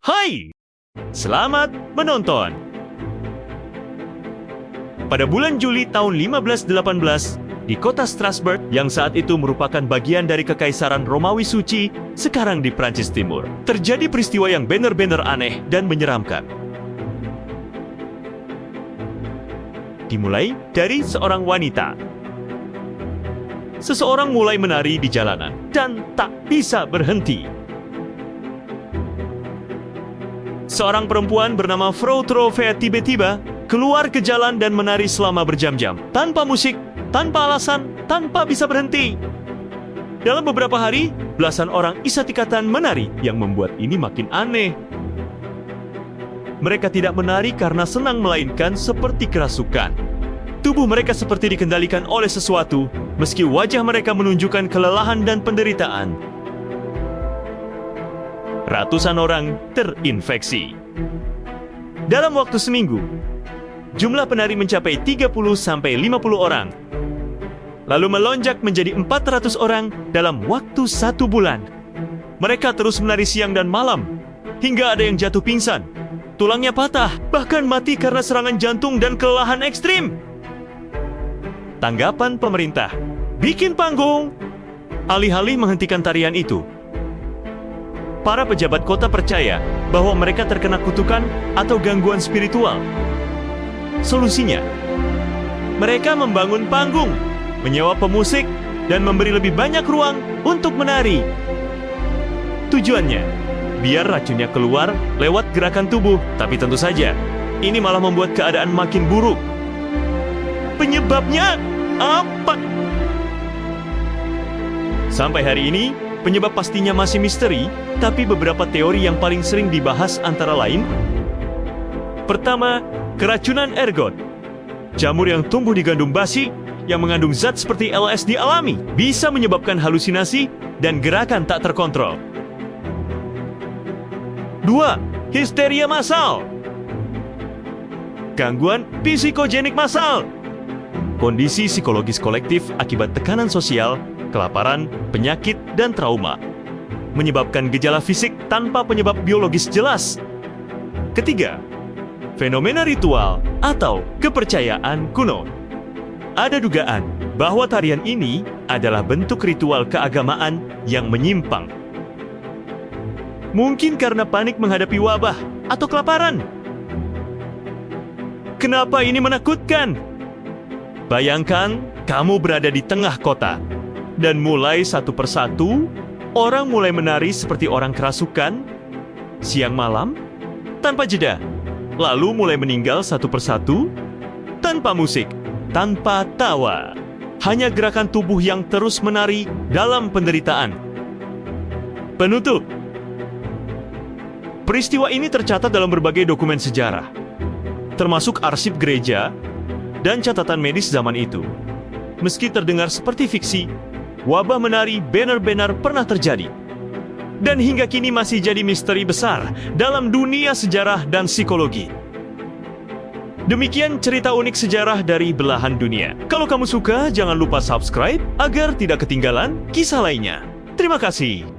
Hai, selamat menonton. Pada bulan Juli tahun 1518, di kota Strasbourg yang saat itu merupakan bagian dari Kekaisaran Romawi Suci, sekarang di Prancis Timur, terjadi peristiwa yang benar-benar aneh dan menyeramkan. Dimulai dari seorang wanita. Seseorang mulai menari di jalanan dan tak bisa berhenti. Seorang perempuan bernama Frau Trove tiba-tiba keluar ke jalan dan menari selama berjam-jam, tanpa musik, tanpa alasan, tanpa bisa berhenti. Dalam beberapa hari, belasan orang isatikatan menari yang membuat ini makin aneh. Mereka tidak menari karena senang, melainkan seperti kerasukan. Tubuh mereka seperti dikendalikan oleh sesuatu, meski wajah mereka menunjukkan kelelahan dan penderitaan. Ratusan orang terinfeksi. Dalam waktu seminggu, jumlah penari mencapai 30-50 orang. Lalu melonjak menjadi 400 orang dalam waktu 1 bulan. Mereka terus menari siang dan malam, hingga ada yang jatuh pingsan, tulangnya patah, bahkan mati karena serangan jantung dan kelelahan ekstrim. Tanggapan pemerintah, bikin panggung. Alih-alih menghentikan tarian itu, para pejabat kota percaya bahwa mereka terkena kutukan atau gangguan spiritual. Solusinya, mereka membangun panggung, menyewa pemusik, dan memberi lebih banyak ruang untuk menari. Tujuannya, biar racunnya keluar lewat gerakan tubuh, tapi tentu saja, ini malah membuat keadaan makin buruk. Penyebabnya apa? Sampai hari ini, penyebab pastinya masih misteri, tapi beberapa teori yang paling sering dibahas antara lain: pertama, keracunan ergot. Jamur yang tumbuh di gandum basi yang mengandung zat seperti LSD alami bisa menyebabkan halusinasi dan gerakan tak terkontrol. 2. Histeria massal. Gangguan psikogenik massal. Kondisi psikologis kolektif akibat tekanan sosial, kelaparan, penyakit, dan trauma, menyebabkan gejala fisik tanpa penyebab biologis jelas. Ketiga, fenomena ritual atau kepercayaan kuno. Ada dugaan bahwa tarian ini adalah bentuk ritual keagamaan yang menyimpang. Mungkin karena panik menghadapi wabah atau kelaparan. Kenapa ini menakutkan? Bayangkan kamu berada di tengah kota, dan mulai satu persatu, orang mulai menari seperti orang kerasukan, siang malam, tanpa jeda. Lalu mulai meninggal satu persatu, tanpa musik, tanpa tawa. Hanya gerakan tubuh yang terus menari dalam penderitaan. Penutup. Peristiwa ini tercatat dalam berbagai dokumen sejarah, termasuk arsip gereja dan catatan medis zaman itu. Meski terdengar seperti fiksi, wabah menari benar-benar pernah terjadi. Dan hingga kini masih jadi misteri besar dalam dunia sejarah dan psikologi. Demikian cerita unik sejarah dari belahan dunia. Kalau kamu suka, jangan lupa subscribe agar tidak ketinggalan kisah lainnya. Terima kasih.